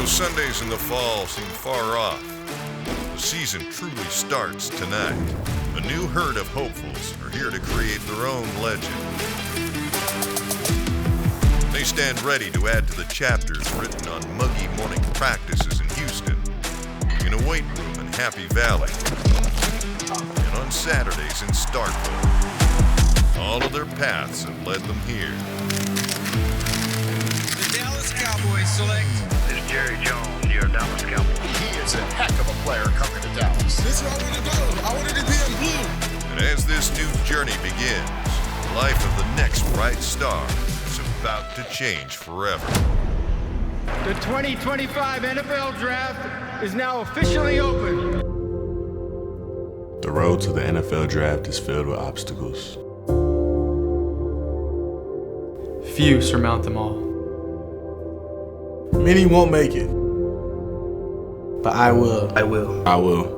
Those Sundays in the fall seem far off. The season truly starts tonight. A new herd of hopefuls are here to create their own legend. They stand ready to add to the chapters written on muggy morning practices in Houston, in a weight room in Happy Valley, and on Saturdays in Starkville. All of their paths have led them here. The Dallas Cowboys select. This is Jerry Jones, your Dallas Cowboy. He is a heck of a player coming to Dallas. This is where I want to go. I wanted to be in blue. And as this new journey begins, the life of the next bright star is about to change forever. The 2025 NFL Draft is now officially open. The road to the NFL Draft is filled with obstacles. Few surmount them all. Many won't make it. But I will. I will. I will.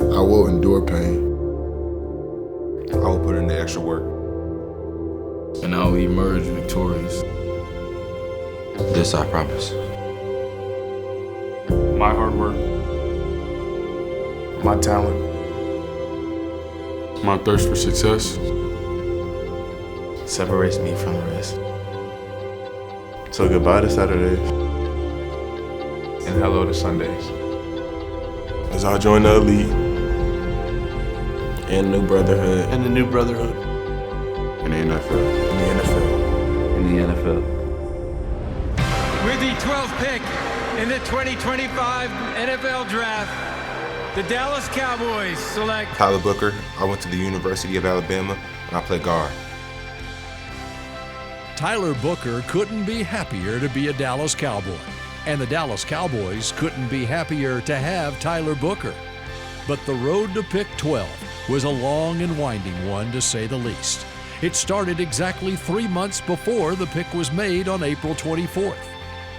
I will endure pain. I will put in the extra work. And I will emerge victorious. This I promise. My hard work. My talent. My thirst for success Separates me from the rest. So goodbye to Saturdays. And hello to Sundays. As I join the elite. And new brotherhood. And the new brotherhood. In the NFL. In the NFL. In the NFL. With the 12th pick in the 2025 NFL Draft, the Dallas Cowboys select Tyler Booker. I went to the University of Alabama and I play guard. Tyler Booker couldn't be happier to be a Dallas Cowboy, and the Dallas Cowboys couldn't be happier to have Tyler Booker. But the road to pick 12 was a long and winding one, to say the least. It started exactly 3 months before the pick was made on April 24th.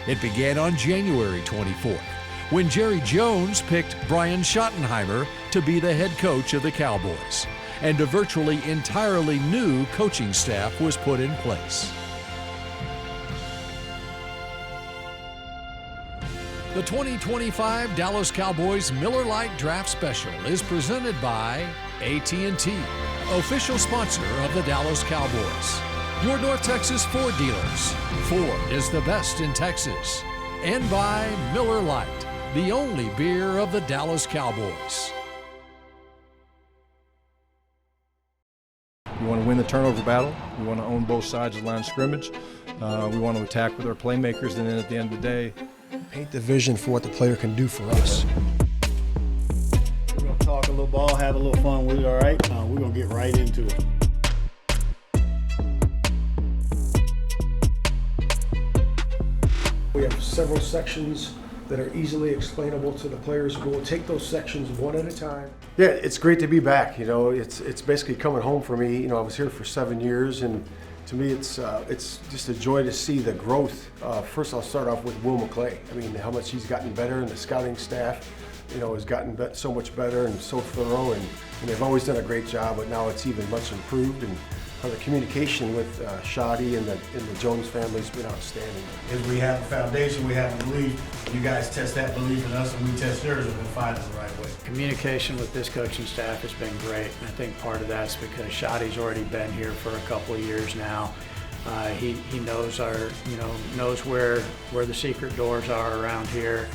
It began on January 24th, when Jerry Jones picked Brian Schottenheimer to be the head coach of the Cowboys, and a virtually entirely new coaching staff was put in place. The 2025 Dallas Cowboys Miller Lite Draft Special is presented by AT&T, official sponsor of the Dallas Cowboys. Your North Texas Ford dealers. Ford is the best in Texas. And by Miller Lite, the only beer of the Dallas Cowboys. We want to win the turnover battle. We want to own both sides of the line of scrimmage. We want to attack with our playmakers, and then at the end of the day, Paint the vision for what the player can do for us. We're going to talk a little ball, have a little fun with it, all right? We're going to get right into it. We have several sections that are easily explainable to the players. We'll take those sections one at a time. Yeah, it's great to be back. You know, it's basically coming home for me. You know, I was here for 7 years, and to me, it's just a joy to see the growth. First, I'll start off with Will McClay. I mean, how much he's gotten better, and the scouting staff, you know, has gotten so much better and so thorough, and they've always done a great job, but now it's even much improved. And the communication with Shadi and the Jones family has been outstanding. As we have a foundation, we have a belief. You guys test that belief in us, and we test yours, and we'll find it the right way. Communication with this coaching staff has been great, and I think part of that's because Shadi's already been here for a couple of years now. He knows knows where the secret doors are around here.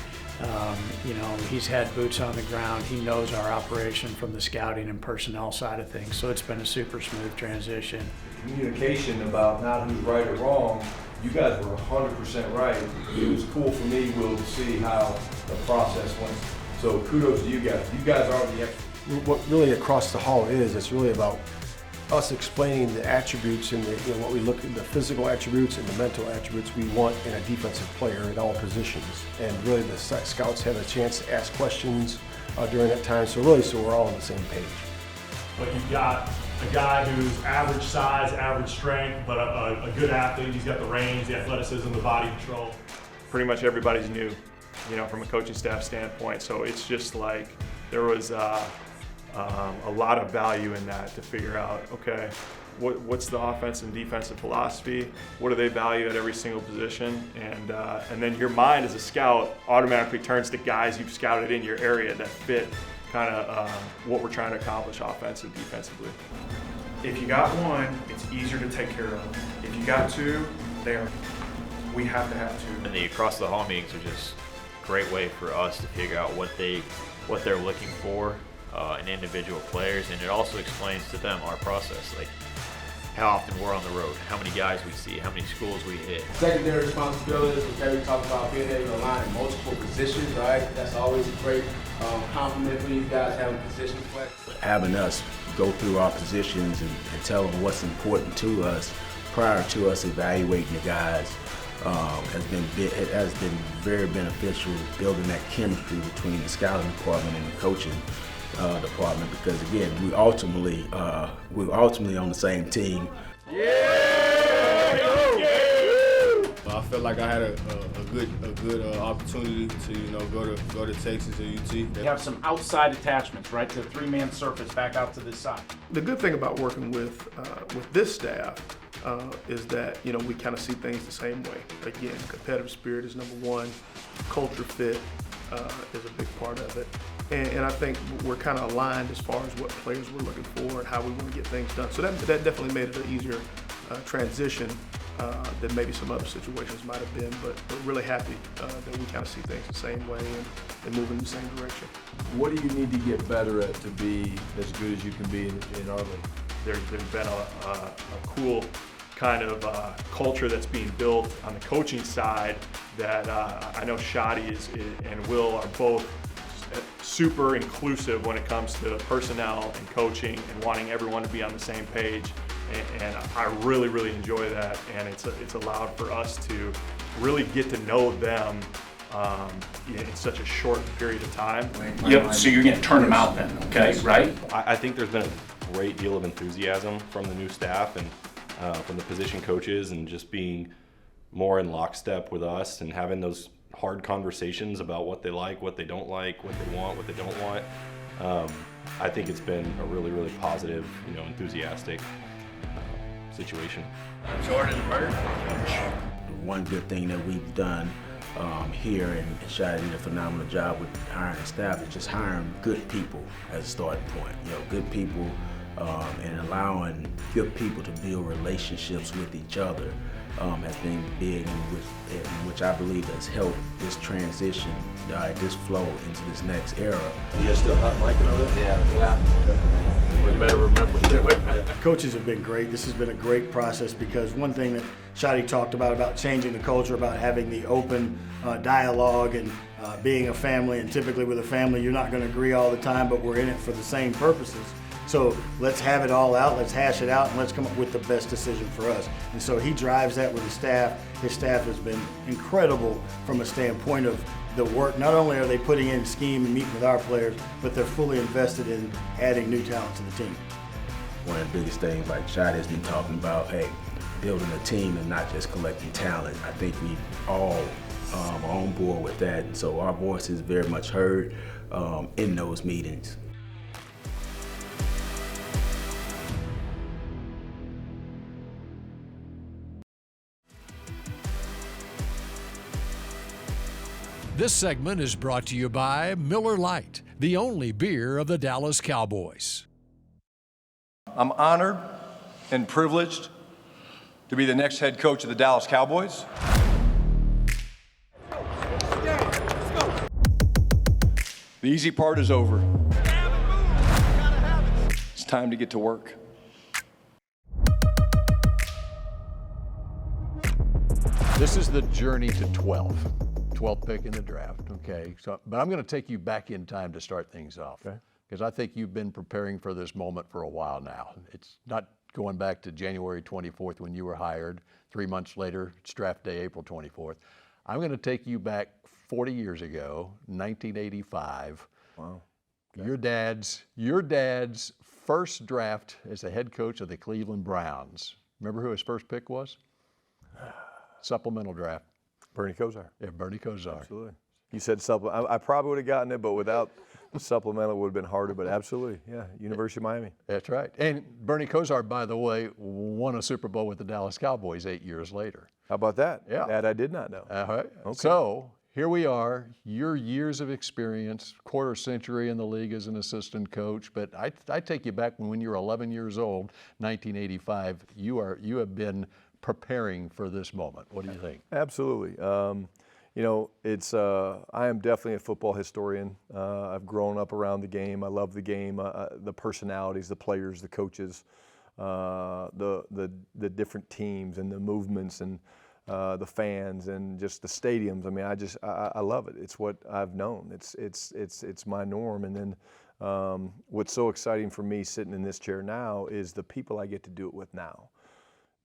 He's had boots on the ground. He knows our operation from the scouting and personnel side of things. So it's been a super smooth transition. Communication about not who's right or wrong, you guys were 100% right. It was cool for me, Will, to see how the process went. So kudos to you guys. You guys are the experts. What really across the hall it's really about us explaining the attributes and what we look at, the physical attributes and the mental attributes we want in a defensive player at all positions. And really the scouts have a chance to ask questions during that time. So we're all on the same page. But you've got a guy who's average size, average strength, but a good athlete. He's got the range, the athleticism, the body control. Pretty much everybody's new, from a coaching staff standpoint. So it's just like there was a lot of value in that to figure out, okay, what's the offense and defensive philosophy? What do they value at every single position? And then your mind as a scout automatically turns to guys you've scouted in your area that fit kind of what we're trying to accomplish offensively and defensively. If you got one, it's easier to take care of. If you got two, we have to have two. And the across the hall meetings are just a great way for us to figure out what they're looking for in individual players, and it also explains to them our process, like how often we're on the road, how many guys we see, how many schools we hit. Secondary responsibilities, okay, we talk about being able to align in multiple positions, right? That's always a great compliment for you guys having position flex. Having us go through our positions and tell them what's important to us prior to us evaluating the guys has been very beneficial, building that chemistry between the scouting department and the coaching department, because again, we're ultimately on the same team. I felt like I had a good opportunity to go to Texas or UT. You have some outside attachments, right, to a three-man surface back out to this side. The good thing about working with this staff is that we kind of see things the same way. Again, competitive spirit is number one. Culture fit is a big part of it. And I think we're kind of aligned as far as what players we're looking for and how we want to get things done. So that definitely made it an easier transition than maybe some other situations might have been. But we're really happy that we kind of see things the same way and move in the same direction. What do you need to get better at to be as good as you can be in our league? There's been a cool kind of culture that's being built on the coaching side that I know Shadi and Will are both super inclusive when it comes to personnel and coaching and wanting everyone to be on the same page. And I really, really enjoy that. And it's allowed for us to really get to know them in such a short period of time. Yep, so you're going to turn them out then, okay, right? I think there's been a great deal of enthusiasm from the new staff and from the position coaches, and just being more in lockstep with us and having those hard conversations about what they like, what they don't like, what they want, what they don't want. I think it's been a really, really positive, enthusiastic situation. Jordan Bird. One good thing that we've done here, and Shadi did a phenomenal job with hiring the staff, is just hiring good people as a starting point. Good people and allowing good people to build relationships with each other has been big, which I believe has helped this transition, this flow into this next era. You guys still hot micing over there? Yeah. You better remember to do it. Coaches have been great. This has been a great process, because one thing that Shadi talked about changing the culture, about having the open dialogue and being a family, and typically with a family you're not going to agree all the time, but we're in it for the same purposes. So let's have it all out, let's hash it out, and let's come up with the best decision for us. And so he drives that with his staff. His staff has been incredible from a standpoint of the work. Not only are they putting in scheme and meeting with our players, but they're fully invested in adding new talent to the team. One of the biggest things, like Shadi has been talking about, building a team and not just collecting talent. I think we all are on board with that. And so our voice is very much heard in those meetings. This segment is brought to you by Miller Lite, the only beer of the Dallas Cowboys. I'm honored and privileged to be the next head coach of the Dallas Cowboys. The easy part is over. It's time to get to work. This is the journey to 12th pick in the draft, okay? But I'm going to take you back in time to start things off, because I think you've been preparing for this moment for a while now. It's not going back to January 24th when you were hired. 3 months later, it's draft day, April 24th. I'm going to take you back 40 years ago, 1985. Wow. Okay. Your dad's first draft as the head coach of the Cleveland Browns. Remember who his first pick was? Supplemental draft. Bernie Kosar. Yeah, Bernie Kosar. Absolutely. You said supplement. I probably would have gotten it, but without Supplemental would have been harder, but absolutely, yeah, University of Miami. That's right. And Bernie Kosar, by the way, won a Super Bowl with the Dallas Cowboys 8 years later. How about that? Yeah. That I did not know. Okay. Okay. So here we are, your years of experience, quarter century in the league as an assistant coach, but I take you back when you were 11 years old, 1985. You have been preparing for this moment. What do you think? Absolutely. You know, I am definitely a football historian. I've grown up around the game. I love the game, the personalities, the players, the coaches, the different teams and the movements and the fans and just the stadiums. I mean, I love it. It's what I've known. It's my norm. And then what's so exciting for me sitting in this chair now is the people I get to do it with now.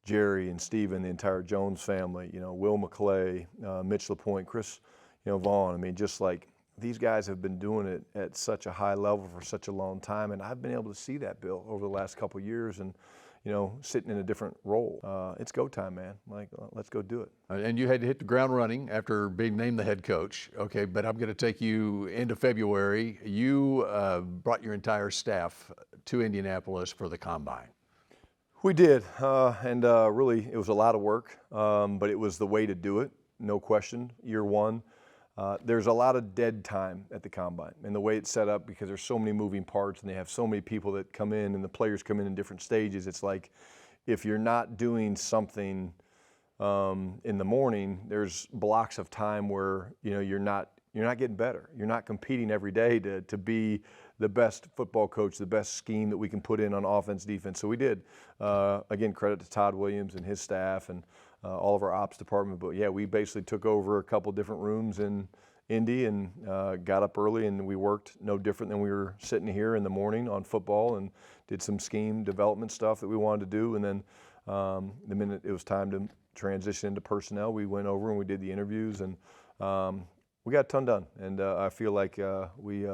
Jerry and Steven, the entire Jones family, you know, Will McClay, Mitch LaPointe, Chris, you know, Vaughn. I mean, just like these guys have been doing it at such a high level for such a long time, and I've been able to see that, Bill, over the last couple of years, and you know, sitting in a different role. It's go time, man. Like, let's go do it. And you had to hit the ground running after being named the head coach. Okay, but I'm going to take you into February. You brought your entire staff to Indianapolis for the Combine. We did, and really it was a lot of work, but it was the way to do it, no question, year one. There's a lot of dead time at the Combine, and the way it's set up, because there's so many moving parts and they have so many people that come in and the players come in different stages, it's like if you're not doing something in the morning, there's blocks of time where, you know, you're not getting better. You're not competing every day to be the best football coach, the best scheme that we can put in on offense, defense. So we did. Again, credit to Todd Williams and his staff and all of our ops department. But yeah, we basically took over a couple different rooms in Indy and got up early, and we worked no different than we were sitting here in the morning on football, and did some scheme development stuff that we wanted to do. And then the minute it was time to transition into personnel, we went over and we did the interviews, and we got a ton done. And I feel like we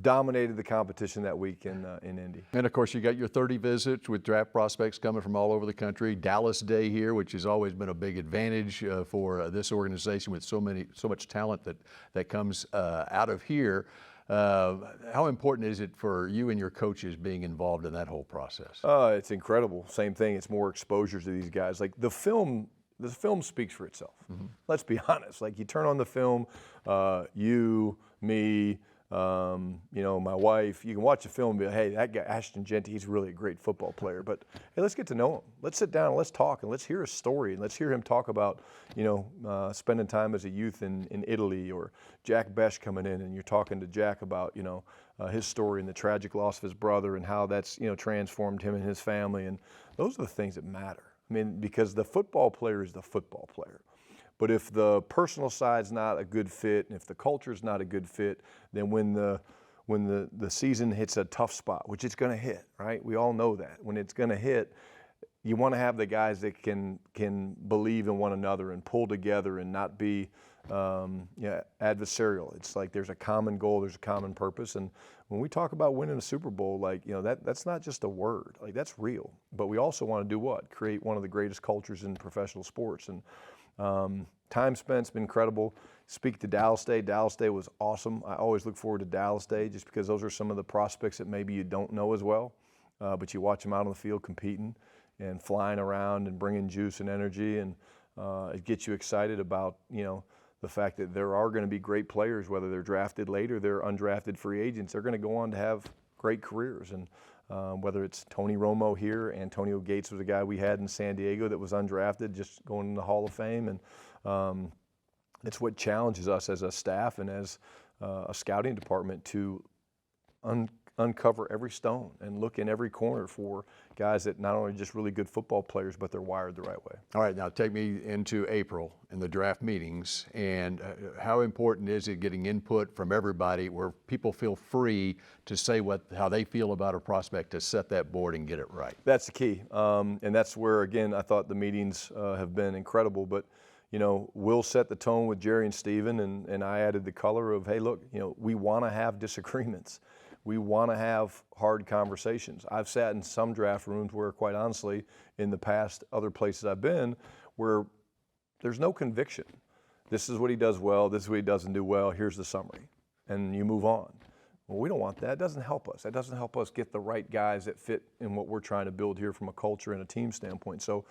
dominated the competition that week in Indy. And of course, you got your 30 visits with draft prospects coming from all over the country. Dallas Day here, which has always been a big advantage for this organization with so much talent that comes out of here. How important is it for you and your coaches being involved in that whole process? It's incredible. Same thing. It's more exposure to these guys. Like the film speaks for itself. Mm-hmm. Let's be honest. Like you turn on the film, you, me, you know, my wife, you can watch the film and be like, hey, that guy, Ashton Jeanty, he's really a great football player. But hey, let's get to know him. Let's sit down and let's talk and let's hear his story and let's hear him talk about, you know, spending time as a youth in Italy, or Jack Besh coming in and you're talking to Jack about, you know, his story and the tragic loss of his brother and how that's, you know, transformed him and his family. And those are the things that matter. I mean, because the football player is the football player. But if the personal side's not a good fit, and if the culture's not a good fit, then when the season hits a tough spot, which it's going to hit, right? We all know that. When it's going to hit, you want to have the guys that can believe in one another and pull together and not be adversarial. It's like there's a common goal, there's a common purpose. And when we talk about winning a Super Bowl, like, you know, that's not just a word. Like, that's real. But we also want to do what? Create one of the greatest cultures in professional sports. And time spent's been incredible. Speak to Dallas Day. Dallas Day was awesome. I always look forward to Dallas Day just because those are some of the prospects that maybe you don't know as well, but you watch them out on the field competing and flying around and bringing juice and energy, and it gets you excited about, you know, the fact that there are going to be great players, whether they're drafted late or they're undrafted free agents. They're going to go on to have great careers. And whether it's Tony Romo here, Antonio Gates was a guy we had in San Diego that was undrafted, just going in the Hall of Fame. And it's what challenges us as a staff and as a scouting department to uncover every stone and look in every corner for guys that not only are just really good football players, but they're wired the right way. All right, now take me into April in the draft meetings, and how important is it getting input from everybody where people feel free to say how they feel about a prospect, to set that board and get it right? That's the key, and that's where, again, I thought the meetings have been incredible. But you know, we'll set the tone with Jerry and Steven, and I added the color of, hey, look, you know, we want to have disagreements. We want to have hard conversations. I've sat in some draft rooms where, quite honestly, in the past, other places I've been, where there's no conviction. This is what he does well, this is what he doesn't do well, here's the summary. and you move on. Well, we don't want that. It doesn't help us. That doesn't help us get the right guys that fit in what we're trying to build here from a culture and a team standpoint. So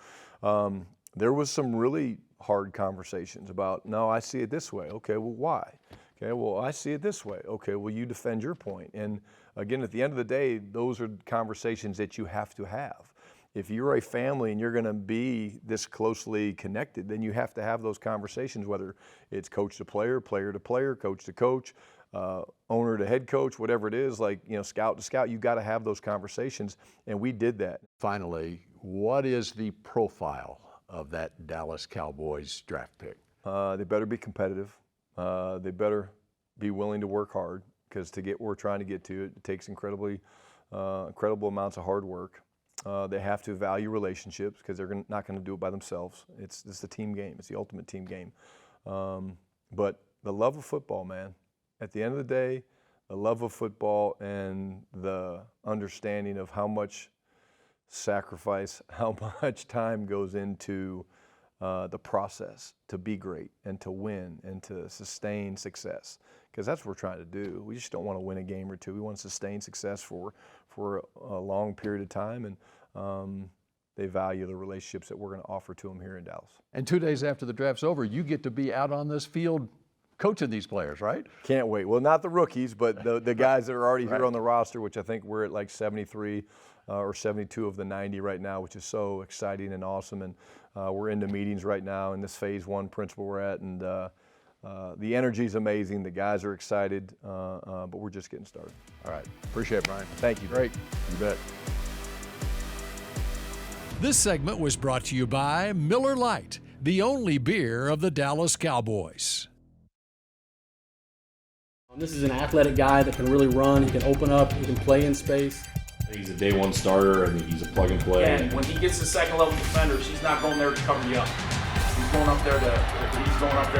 there was some really hard conversations about, no, I see it this way. Okay, well, why? Okay, well, I see it this way. Okay, well, you defend your point. And again, at the end of the day, those are conversations that you have to have. If you're a family and you're going to be this closely connected, then you have to have those conversations, whether it's coach to player, player to player, coach to coach, owner to head coach, whatever it is, like, scout to scout. You've got to have those conversations, and we did that. Finally, what is the profile of that Dallas Cowboys draft pick? They better be competitive. They better be willing to work hard, because to get where we're trying to get to, it takes incredible amounts of hard work. They have to value relationships, because they're not going to do it by themselves. It's the team game. It's the ultimate team game. But the love of football, man. At the end of the day, the love of football and the understanding of how much sacrifice, how much time goes into the process to be great and to win and to sustain success, because that's what we're trying to do. We just don't want to win a game or two. We want to sustain success for a long period of time, and they value the relationships that we're going to offer to them here in Dallas. And 2 days after the draft's over, you get to be out on this field coaching these players, right? Can't wait. Well, not the rookies, but the guys that are already here on the roster, which I think we're at like 73 or 72 of the 90 right now, which is so exciting and awesome. And we're into meetings right now in this phase 1 principal we're at, and the energy is amazing. The guys are excited, but we're just getting started. All right. Appreciate it, Brian. Thank you. Great. You bet. This segment was brought to you by Miller Lite, the only beer of the Dallas Cowboys. This is an athletic guy that can really run. He can open up. He can play in space. He's a day one starter. I mean, he's a plug and play. And when he gets to second level defenders, he's not going there to cover you up. He's going up there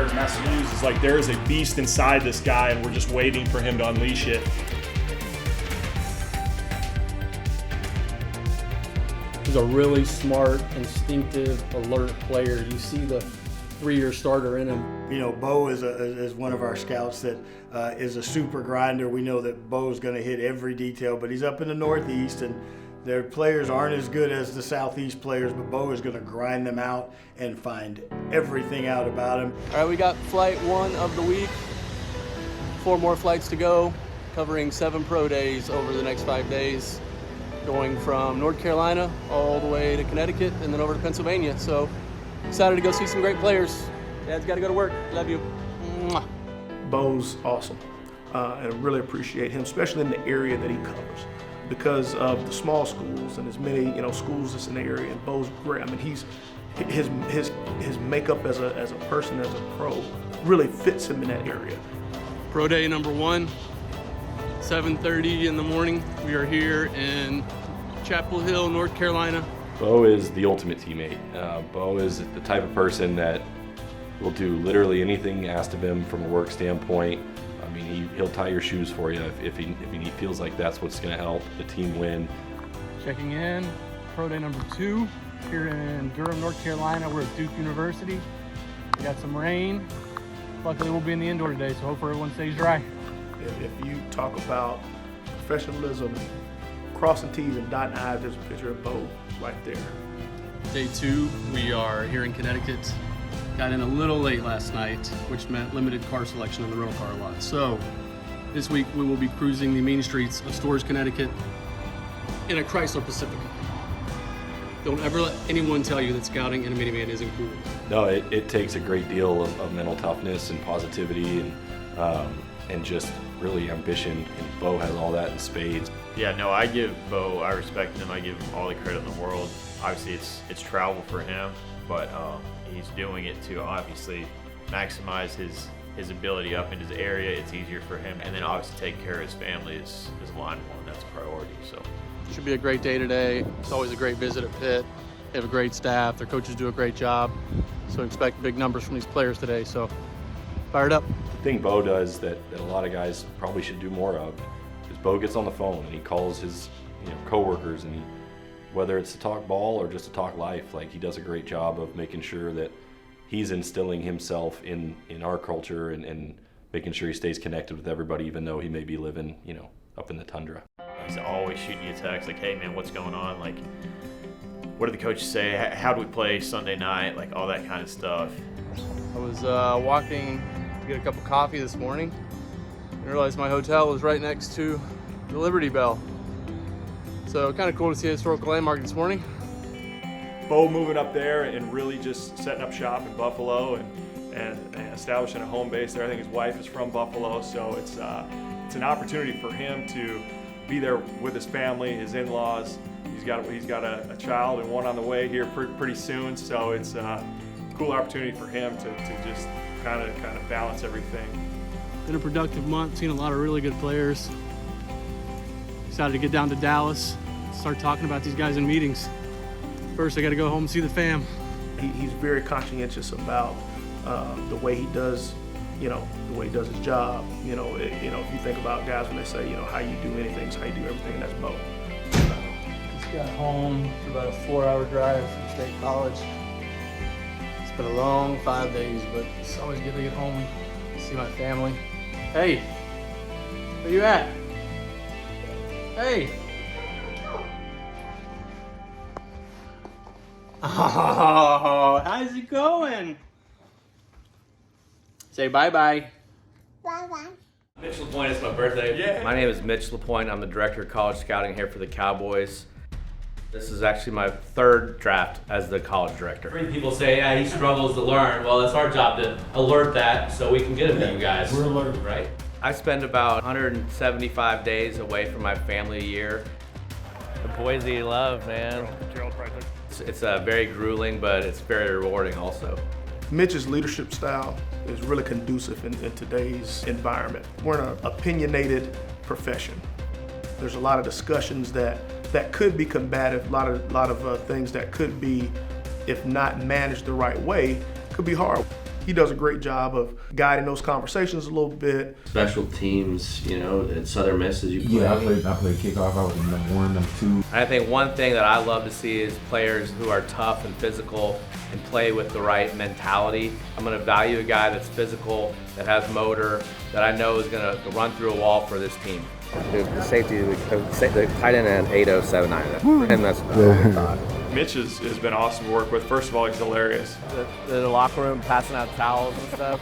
to mess with you. It's like there is a beast inside this guy, and we're just waiting for him to unleash it. He's a really smart, instinctive, alert player. You see the 3-year starter in him. Bo is one of our scouts that is a super grinder. We know that Bo's going to hit every detail, but he's up in the Northeast, and their players aren't as good as the Southeast players, but Bo is going to grind them out and find everything out about him. All right, we got flight 1 of the week. 4 more flights to go, covering 7 pro days over the next 5 days, going from North Carolina all the way to Connecticut and then over to Pennsylvania. So excited to go see some great players. Dad's got to go to work. Love you. Mwah. Bo's awesome, and I really appreciate him, especially in the area that he covers, because of the small schools and as many schools that's in the area. And Bo's great. I mean, his makeup as a person, as a pro, really fits him in that area. Pro day number 1, 7:30 in the morning. We are here in Chapel Hill, North Carolina. Bo is the ultimate teammate. Bo is the type of person that will do literally anything asked of him from a work standpoint. I mean, he'll tie your shoes for you if he feels like that's what's going to help the team win. Checking in, pro day number 2 here in Durham, North Carolina. We're at Duke University. We got some rain. Luckily, we'll be in the indoor today, so hopefully everyone stays dry. If you talk about professionalism, crossing T's and dotting I's, there's a picture of Bo right there. Day 2, we are here in Connecticut. Got in a little late last night, which meant limited car selection on the rental car lot. So this week we will be cruising the main streets of Storrs, Connecticut in a Chrysler Pacifica. Don't ever let anyone tell you that scouting in a minivan isn't cool. No, it takes a great deal of mental toughness and positivity and just really ambition. And Bo has all that in spades. Yeah, no, I give Bo, I respect him. I give him all the credit in the world. Obviously, it's travel for him, but he's doing it to obviously maximize his ability up in his area. It's easier for him, and then obviously take care of his family is line one. That's a priority. So should be a great day today. It's always a great visit at Pitt. They have a great staff. Their coaches do a great job. So expect big numbers from these players today. So fired up. The thing Bo does that a lot of guys probably should do more of is Bo gets on the phone and he calls his coworkers, and whether it's to talk ball or just to talk life, like he does a great job of making sure that he's instilling himself in our culture and making sure he stays connected with everybody, even though he may be living, up in the tundra. He's always shooting you a text like, hey man, what's going on? Like, what did the coaches say? How do we play Sunday night? Like all that kind of stuff. I was walking to get a cup of coffee this morning and realized my hotel was right next to the Liberty Bell. So kind of cool to see a historical landmark this morning. Bo moving up there and really just setting up shop in Buffalo and establishing a home base there. I think his wife is from Buffalo, so it's an opportunity for him to be there with his family, his in-laws. He's got a child and one on the way here pretty soon, so it's a cool opportunity for him to just kind of balance everything. Been a productive month, seen a lot of really good players. Decided to get down to Dallas, start talking about these guys in meetings. First, I got to go home and see the fam. He's very conscientious about the way he does, the way he does his job. If you think about guys when they say, how you do anything is how you do everything, and that's Bo. Just got home for about a 4-hour drive from State College. It's been a long 5 days, but it's always good to get home, see my family. Hey, where you at? Hey. Oh, how's it going? Say bye-bye. Bye-bye. Mitch LaPointe, it's my birthday. Yeah. My name is Mitch LaPointe. I'm the director of college scouting here for the Cowboys. This is actually my 3rd draft as the college director. People say, yeah, he struggles to learn. Well, it's our job to alert that so we can get him to you guys. We're alerted. Right? I spend about 175 days away from my family a year. The boys that you love, man. It's very grueling, but it's very rewarding also. Mitch's leadership style is really conducive in today's environment. We're in an opinionated profession. There's a lot of discussions that could be combative, a lot of things that could be, if not managed the right way, could be hard. He does a great job of guiding those conversations a little bit. Special teams, at Southern Miss, as you play. Yeah, I played kickoff. I was number 1, number 2. I think one thing that I love to see is players who are tough and physical and play with the right mentality. I'm going to value a guy that's physical, that has motor, that I know is going to run through a wall for this team. The safety, the tight end at 8079. For him, that's Mitch has been awesome to work with. First of all, he's hilarious. The locker room, passing out towels and stuff.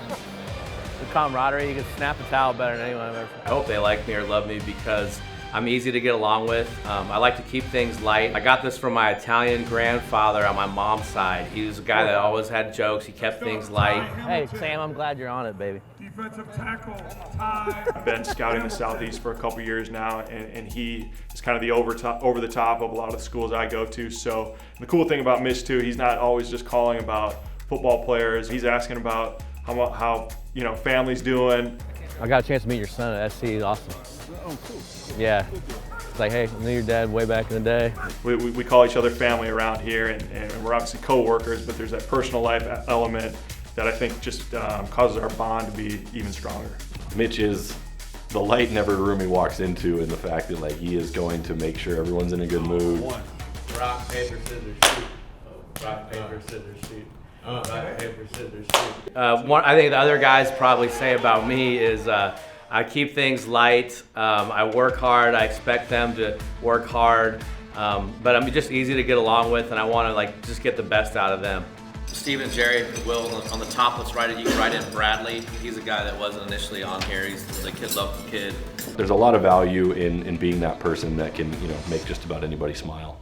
The camaraderie, you can snap a towel better than anyone I've ever. I hope they like me or love me because I'm easy to get along with. I like to keep things light. I got this from my Italian grandfather on my mom's side. He was a guy that always had jokes. He kept things light. Hey, Sam, I'm glad you're on it, baby. Defensive tackle, tie. I've been scouting the Southeast for a couple years now, and he is kind of the over the top of a lot of the schools I go to. So the cool thing about Mitch too, he's not always just calling about football players. He's asking about how family's doing. I got a chance to meet your son at SC. He's awesome. Oh, cool. Yeah. It's like, hey, I knew your dad way back in the day. We call each other family around here, and we're obviously co-workers, but there's that personal life element that I think just causes our bond to be even stronger. Mitch is the light in every room he walks into, and the fact that he is going to make sure everyone's in a good mood. Rock, paper, scissors, shoot. Rock, paper, scissors, shoot. Rock, paper, scissors, shoot. I think the other guys probably say about me is I keep things light. I work hard. I expect them to work hard. But I'm just easy to get along with, and I want to just get the best out of them. Steven and Jerry, Will, on the top, let's write it. You can write in Bradley. He's a guy that wasn't initially on here. He's the local kid. There's a lot of value in being that person that can make just about anybody smile.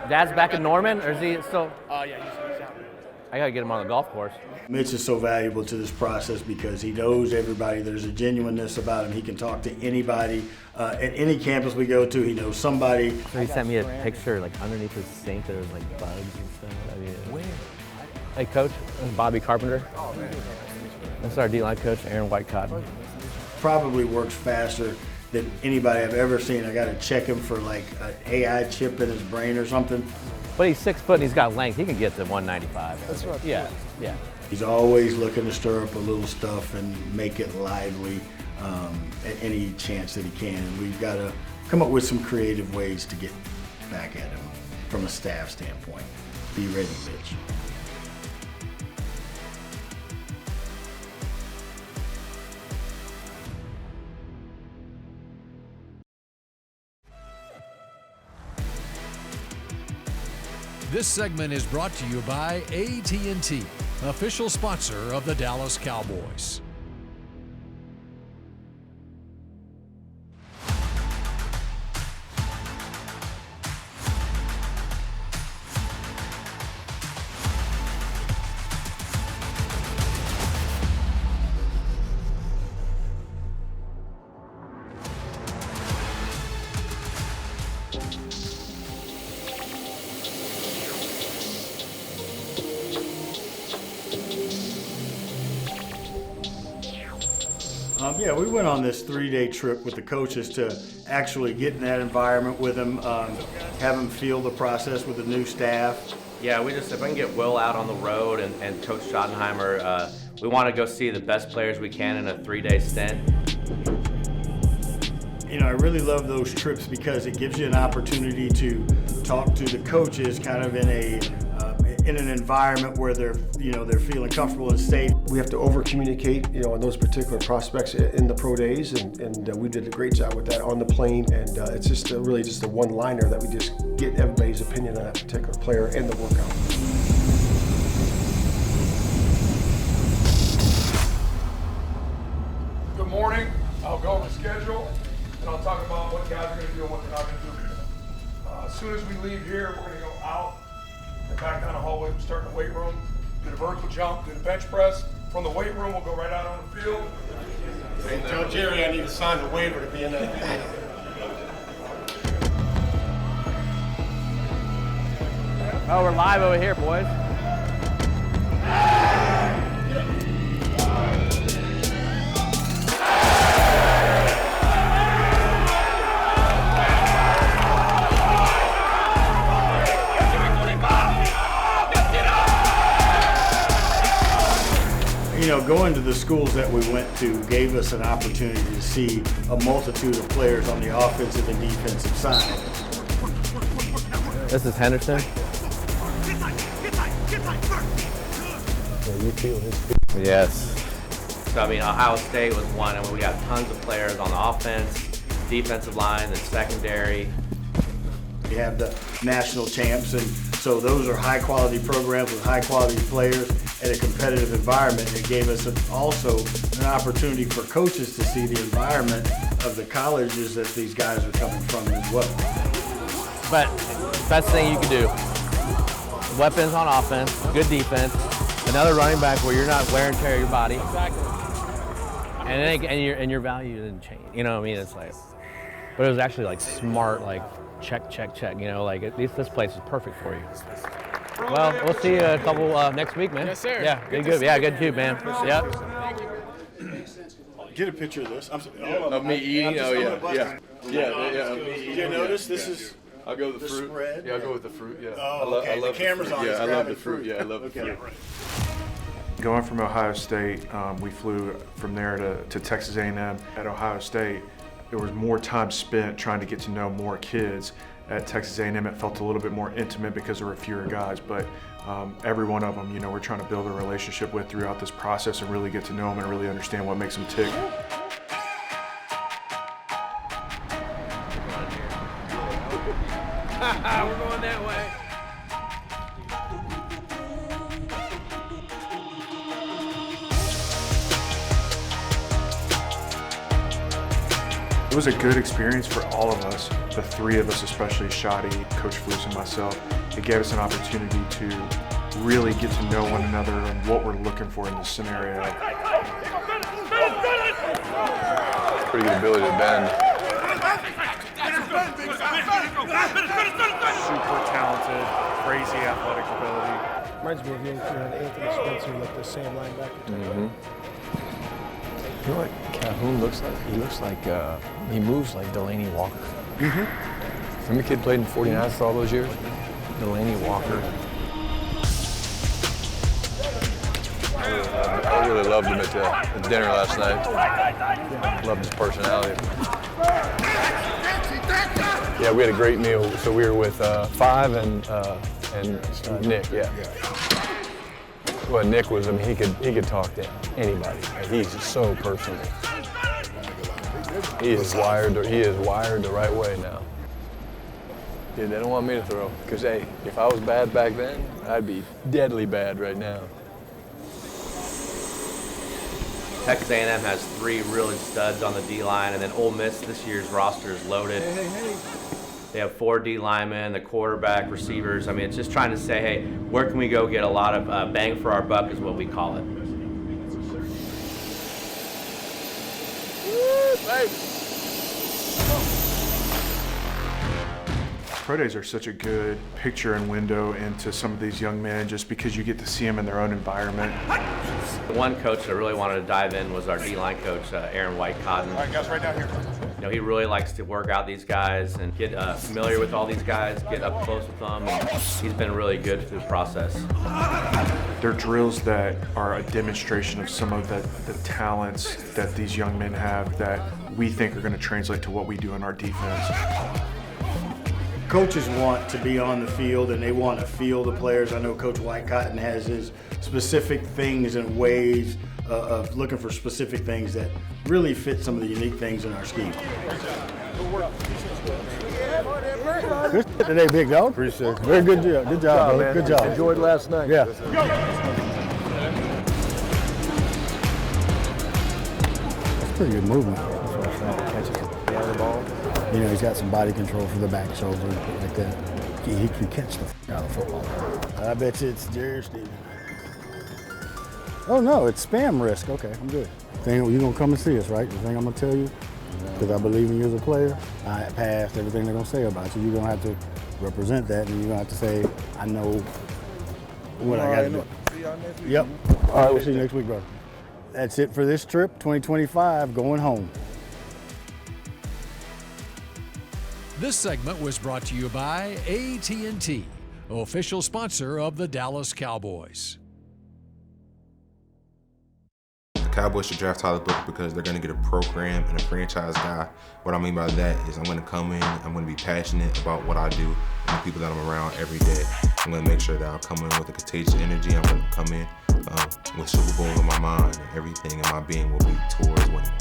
Dad's back in Norman, or is he still? Yeah, he's out. I gotta get him on the golf course. Mitch is so valuable to this process because he knows everybody. There's a genuineness about him. He can talk to anybody at any campus we go to. He knows somebody. So he sent me a picture underneath his sink. There was bugs and stuff. Where? Hey, coach, Bobby Carpenter. Oh man. That's our D-line coach, Aaron Whitecotton. Probably works faster than anybody I've ever seen. I got to check him for an AI chip in his brain or something. But he's 6 foot and he's got length. He can get to 195. That's right. Yeah, yeah. He's always looking to stir up a little stuff and make it lively at any chance that he can. And we've got to come up with some creative ways to get back at him from a staff standpoint. Be ready, Mitch. This segment is brought to you by AT&T, official sponsor of the Dallas Cowboys. Yeah, we went on this 3-day trip with the coaches to actually get in that environment with them, have them feel the process with the new staff. Yeah, if I can get Will out on the road and Coach Schottenheimer, we want to go see the best players we can in a 3-day stint. You know, I really love those trips because it gives you an opportunity to talk to the coaches kind of in an environment where they're feeling comfortable and safe. We have to over-communicate, on those particular prospects in the pro days, and we did a great job with that on the plane. And it's just really just a one-liner that we just get everybody's opinion on that particular player and the workout. Good morning. I'll go over the schedule, and I'll talk about what guys are going to do and what they're not going to do. As soon as we leave here, we're going to go out and back down the hallway. We'll start in the weight room, do the vertical jump, do the bench press. From the weight room, we'll go right out on the field. Hey, tell Jerry I need to sign the waiver to be in that field. Oh, we're live over here, boys. Going to the schools that we went to gave us an opportunity to see a multitude of players on the offensive and defensive side. This is Henderson. Yeah, you feel his feet. Yes. So, Ohio State was one, and we got tons of players on the offense, defensive line, and secondary. We have the national champs, and so those are high-quality programs with high-quality players in a competitive environment. It gave us also an opportunity for coaches to see the environment of the colleges that these guys are coming from as well. But best thing you can do, weapons on offense, good defense, another running back where you're not wear and tear your body. Exactly. And your value didn't change. It's like, but it was actually like smart, like check, this place is perfect for you. Well, we'll see you a couple next week, man. Yes, sir. Yeah, good. Yeah, good too, man. Yep. Get a picture of this. I'm sorry. Of me eating? Oh, yeah. Did you notice this is? I'll go with the fruit. Spread. Yeah, I'll go with the fruit. Yeah. Oh, okay. The camera's on. Yeah, It's I love grabbing the fruit. Yeah, I love the Okay. fruit. Going from Ohio State, we flew from there to Texas A&M. At Ohio State, there was more time spent trying to get to know more kids. At Texas A&M, it felt a little bit more intimate because there were fewer guys, but every one of them, we're trying to build a relationship with throughout this process and really get to know them and really understand what makes them tick. We're going that way. It was a good experience for all of us, the three of us, especially Shotty, Coach Flus, and myself. It gave us an opportunity to really get to know one another and what we're looking for in this scenario. Pretty good ability to bend. Super talented, crazy athletic ability. Reminds me of Anthony Spencer, like the Sam linebacker. Mm-hmm. You know what Calhoun looks like? He looks like, he moves like Delaney Walker. Mm-hmm. Remember the kid played in 49ers for all those years? Delaney Walker. I really loved him at the dinner last night. Loved his personality. Yeah, we had a great meal. So we were with Five and Nick. Yeah. Well, Nick was. He could talk to anybody. He's so personable. He is wired the right way now. Yeah, they don't want me to throw. Because, hey, if I was bad back then, I'd be deadly bad right now. Texas A&M has 3 really studs on the D-line, and then Ole Miss this year's roster is loaded. They have 4 D linemen, the quarterback, receivers. I mean, it's just trying to say, hey, where can we go get a lot of bang for our buck is what we call it. Pro days are such a good picture and window into some of these young men just because you get to see them in their own environment. One coach that I really wanted to dive in was our D-line coach, Aaron White-Cotton. All right, guys, right down here. You know, he really likes to work out these guys and get familiar with all these guys, get up close with them, and he's been really good through the process. They're drills that are a demonstration of some of the talents that these young men have that we think are going to translate to what we do in our defense. Coaches want to be on the field and they want to feel the players. I know Coach White-Cotton has his specific things and ways of looking for specific things that really fit some of the unique things in our scheme. Good today, big dog. Appreciate it. Very good job. Good job, man. Good job. Enjoyed last night. Yeah. That's pretty good movement. The ball. You know, he's got some body control for the back shoulder like that. He can catch the out of football. I bet you it's Jerry or Steven. Oh no, it's spam risk. Okay, I'm good. You're gonna come and see us, right? The thing I'm gonna tell you, because I believe in you as a player. I passed everything they're gonna say about you. You're gonna have to represent that, and you're gonna have to say, I know what I gotta do. See y'all next week. Yep. All right, we'll see you next week, brother. That's it for this trip, 2025, going home. This segment was brought to you by AT&T, official sponsor of the Dallas Cowboys. The Cowboys should draft Tyler Booker because they're going to get a program and a franchise guy. What I mean by that is I'm going to come in, I'm going to be passionate about what I do and the people that I'm around every day. I'm going to make sure that I come in with a contagious energy. I'm going to come in with Super Bowl in my mind, and everything in my being will be towards winning one.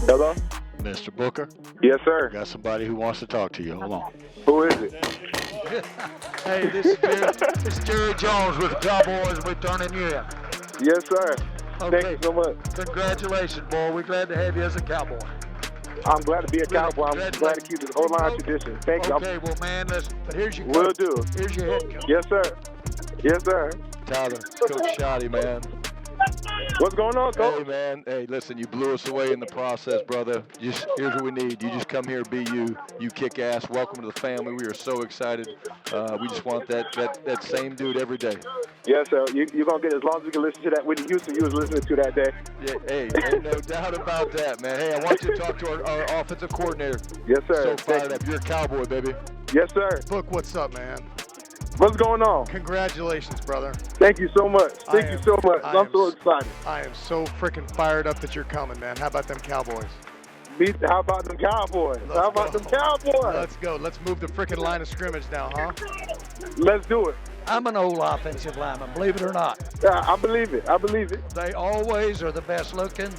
Hello? Mr. Booker? Yes, sir. Got somebody who wants to talk to you. Hold on. Who is it? Hey, this is Jerry Jones with the Cowboys. We're turning you in. Yes, sir. Okay. Thank you so much. Congratulations, boy. We're glad to have you as a Cowboy. I'm glad to be a Cowboy. I'm glad to keep this O-line tradition. Thank you. Okay, well, man, listen, but here's your Will coach. do. Here's your head coach. Yes, sir. Yes, sir. Tyler, Coach Shoddy, man. What's going on, Coach? Hey, man. Hey, listen, you blew us away in the process, brother. Here's what we need. You just come here, be you. You kick ass. Welcome to the family. We are so excited. We just want that same dude every day. Yes, sir. You're going to get as long as we can listen to that Whitney Houston you was listening to that day. Yeah, hey, ain't no doubt about that, man. Hey, I want you to talk to our offensive coordinator. Yes, sir. So fired up. You're a Cowboy, baby. Yes, sir. Book, what's up, man? What's going on? Congratulations, brother. Thank you so much. Thank you so much. I'm so excited. I am so freaking fired up that you're coming, man. How about them Cowboys? How about them Cowboys? How about them Cowboys? Let's go. Let's move the freaking line of scrimmage now, huh? Let's do it. I'm an old offensive lineman, believe it or not. Yeah, I believe it. I believe it. They always are the best looking.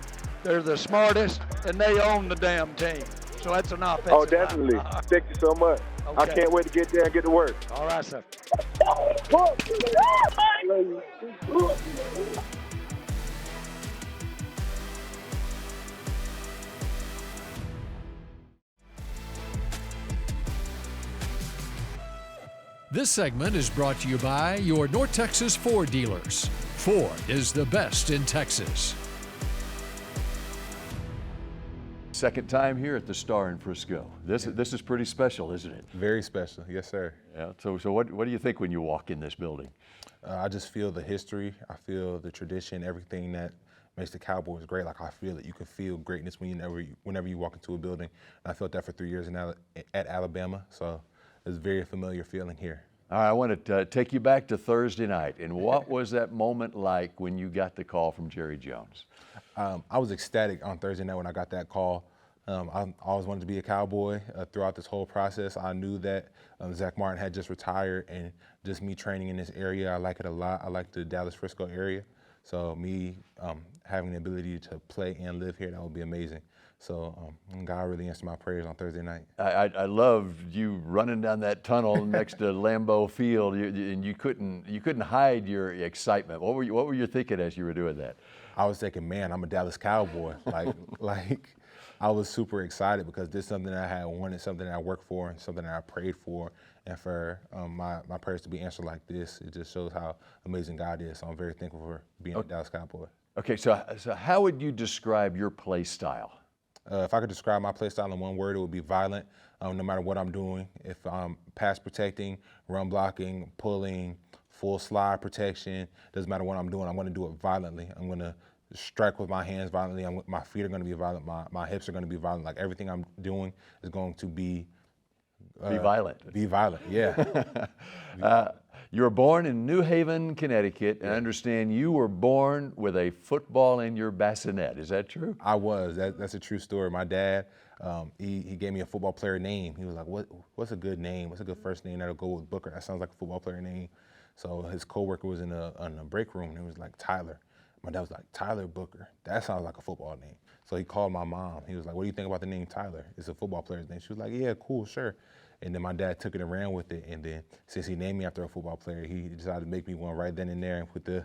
They're the smartest, and they own the damn team. So that's an offensive Oh, definitely. lineman. Thank you so much. I Okay. can't wait to get there and get to work. All right, sir. This segment is brought to you by your North Texas Ford dealers. Ford is the best in Texas. Second time here at the Star in Frisco. This is pretty special, isn't it? Very special, yes, sir. Yeah. So what do you think when you walk in this building? I just feel the history. I feel the tradition, everything that makes the Cowboys great. Like I feel it. You can feel greatness whenever you walk into a building. And I felt that for 3 years at Alabama. So it's a very familiar feeling here. All right, I want to take you back to Thursday night. And what was that moment like when you got the call from Jerry Jones? I was ecstatic on Thursday night when I got that call. I always wanted to be a Cowboy throughout this whole process. I knew that Zach Martin had just retired, and just me training in this area, I like it a lot. I like the Dallas-Frisco area. So me having the ability to play and live here, that would be amazing. So God really answered my prayers on Thursday night. I loved you running down that tunnel next to Lambeau Field, and you couldn't hide your excitement. What were you thinking as you were doing that? I was thinking, man, I'm a Dallas Cowboy. Like I was super excited because this is something that I had wanted, something that I worked for, and something that I prayed for. And for my prayers to be answered like this, it just shows how amazing God is. So I'm very thankful for being a Dallas Cowboy. Okay, so how would you describe your play style? If I could describe my play style in one word, it would be violent. No matter what I'm doing, if I'm pass protecting, run blocking, pulling, full slide protection, doesn't matter what I'm doing, I'm going to do it violently. I'm going to strike with my hands violently. My feet are going to be violent. My hips are going to be violent. Like everything I'm doing is going to be violent. Be violent, yeah. You were born in New Haven, Connecticut, and I understand you were born with a football in your bassinet. Is that true? I was. That's a true story. My dad, he gave me a football player name. He was like, what's a good name? What's a good first name that'll go with Booker? That sounds like a football player name. So his coworker was in a break room, and he was like, Tyler. My dad was like, Tyler Booker. That sounds like a football name. So he called my mom. He was like, what do you think about the name Tyler? It's a football player's name. She was like, yeah, cool, sure. And then my dad took it and ran with it. And then since he named me after a football player, he decided to make me one right then and there and put the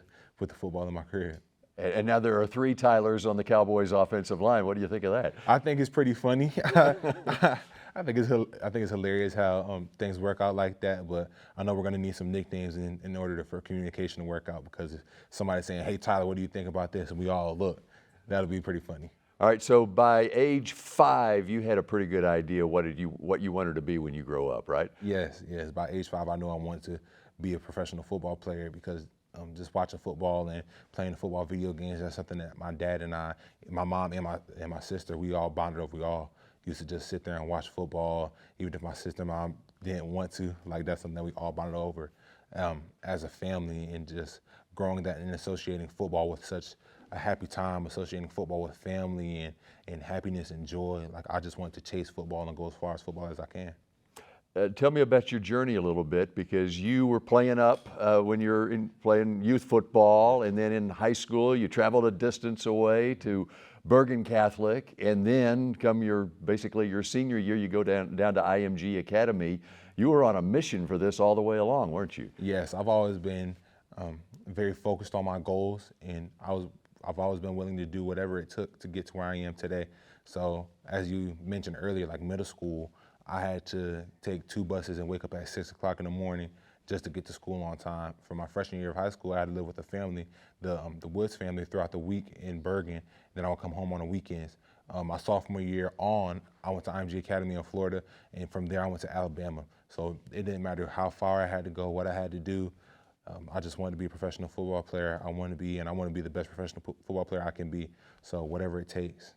football in my career. And now there are 3 Tylers on the Cowboys offensive line. What do you think of that? I think it's pretty funny. I think it's hilarious how things work out like that. But I know we're going to need some nicknames in order for communication to work out, because if somebody's saying, hey, Tyler, what do you think about this? And we all look, that'll be pretty funny. All right, so by age 5, you had a pretty good idea what you wanted to be when you grow up, right? Yes. By age 5, I knew I wanted to be a professional football player, because just watching football and playing the football video games, that's something that my dad and I, my mom and my sister, we all bonded over. We all used to just sit there and watch football, even if my sister and mom didn't want to. Like, that's something that we all bonded over as a family, and just growing that and associating football with such a happy time, associating football with family and happiness and joy. Like, I just want to chase football and go as far as football as I can. Tell me about your journey a little bit, because you were playing up when you were playing youth football, and then in high school you traveled a distance away to Bergen Catholic, and then basically your senior year you go down to IMG Academy. You were on a mission for this all the way along, weren't you? Yes, I've always been very focused on my goals, and I've always been willing to do whatever it took to get to where I am today. So as you mentioned earlier, like middle school, I had to take 2 buses and wake up at 6 o'clock in the morning just to get to school on time. For my freshman year of high school, I had to live with a family, the Woods family, throughout the week in Bergen. Then I would come home on the weekends. My sophomore year on, I went to IMG Academy in Florida, and from there I went to Alabama. So it didn't matter how far I had to go, what I had to do. I just wanted to be a professional football player. I want to be the best professional football player I can be. So whatever it takes.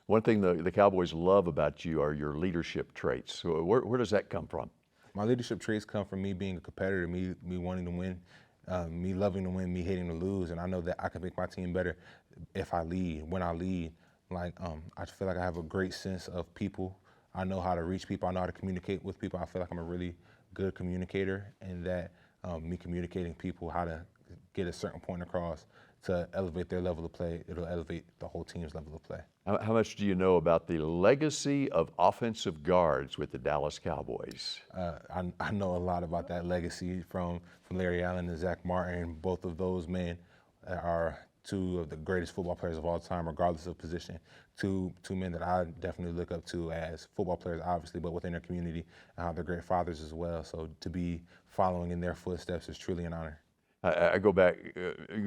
One thing the Cowboys love about you are your leadership traits. So where does that come from? My leadership traits come from me being a competitor, me wanting to win, me loving to win, me hating to lose. And I know that I can make my team better if I lead, when I lead. Like, I feel like I have a great sense of people. I know how to reach people. I know how to communicate with people. I feel like I'm a really good communicator, and that me communicating people how to get a certain point across to elevate their level of play, it'll elevate the whole team's level of play. How much do you know about the legacy of offensive guards with the Dallas Cowboys? I know a lot about that legacy from Larry Allen and Zach Martin. Both of those men are 2 of the greatest football players of all time, regardless of position. Two men that I definitely look up to as football players, obviously, but within their community. They're great fathers as well. So to be following in their footsteps is truly an honor. I go back,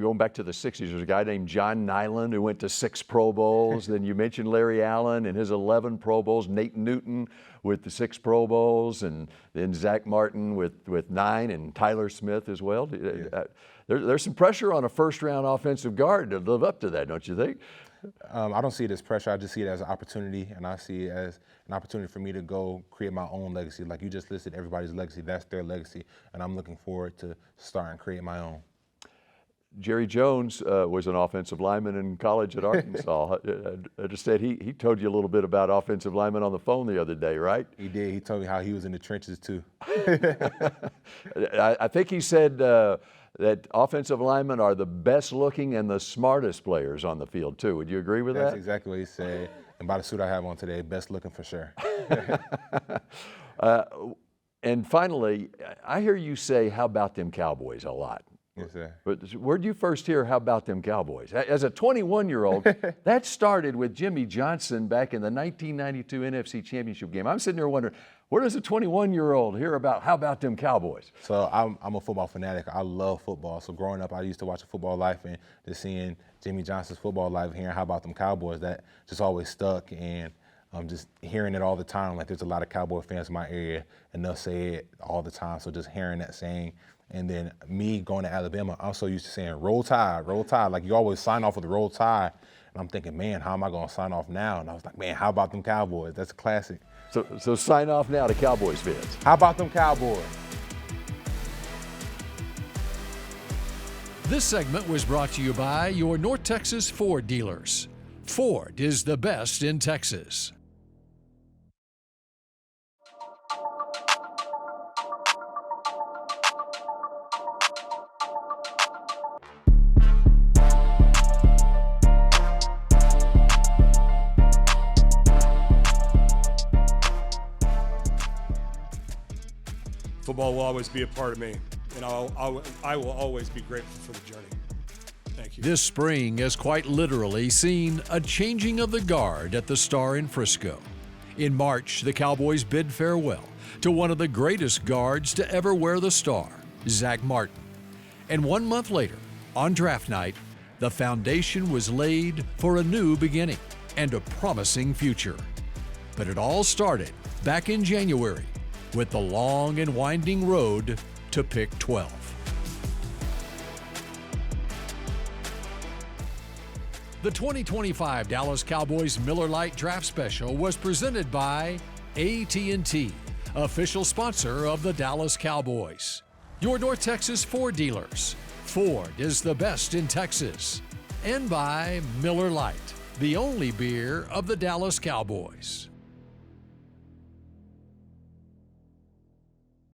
going back to the 60s, there's a guy named John Nyland who went to 6 Pro Bowls. Then you mentioned Larry Allen and his 11 Pro Bowls, Nate Newton with the 6 Pro Bowls, and then Zach Martin with 9, and Tyler Smith as well. Yeah. There's some pressure on a first-round offensive guard to live up to that, don't you think? I don't see it as pressure. I just see it as an opportunity, and I see it as an opportunity for me to go create my own legacy. Like you just listed everybody's legacy. That's their legacy, and I'm looking forward to start and create my own. Jerry Jones was an offensive lineman in college at Arkansas. I understand he told you a little bit about offensive linemen on the phone the other day, right? He did. He told me how he was in the trenches too. I think he said that offensive linemen are the best looking and the smartest players on the field too. Would you agree with that? That's exactly what he said. And by the suit I have on today, best looking for sure. And finally, I hear you say, "How about them Cowboys?" a lot. Yes, sir. But where did you first hear "How about them Cowboys"? As a 21-year-old, that started with Jimmy Johnson back in the 1992 NFC Championship game. I'm sitting there wondering, where does a 21-year-old hear about "How about them Cowboys"? So I'm a football fanatic. I love football. So growing up, I used to watch a Football Life, and just seeing Jimmy Johnson's Football Life, hearing "How about them Cowboys," that just always stuck. And just hearing it all the time. Like, there's a lot of Cowboy fans in my area, and they'll say it all the time. So just hearing that saying, and then me going to Alabama, I'm so used to saying "Roll Tide, Roll Tide." Like, you always sign off with "Roll Tide," and I'm thinking, man, how am I going to sign off now? And I was like, man, how about them Cowboys? That's a classic. So sign off now to Cowboys fans. How about them Cowboys? This segment was brought to you by your North Texas Ford dealers. Ford is the best in Texas. Football will always be a part of me, and I will always be grateful for the journey. Thank you. This spring has quite literally seen a changing of the guard at the Star in Frisco. In March, the Cowboys bid farewell to one of the greatest guards to ever wear the Star, Zach Martin. And 1 month later, on draft night, the foundation was laid for a new beginning and a promising future. But it all started back in January with the long and winding road to pick 12. The 2025 Dallas Cowboys Miller Lite Draft Special was presented by AT&T, official sponsor of the Dallas Cowboys. Your North Texas Ford dealers. Ford is the best in Texas. And by Miller Lite, the only beer of the Dallas Cowboys.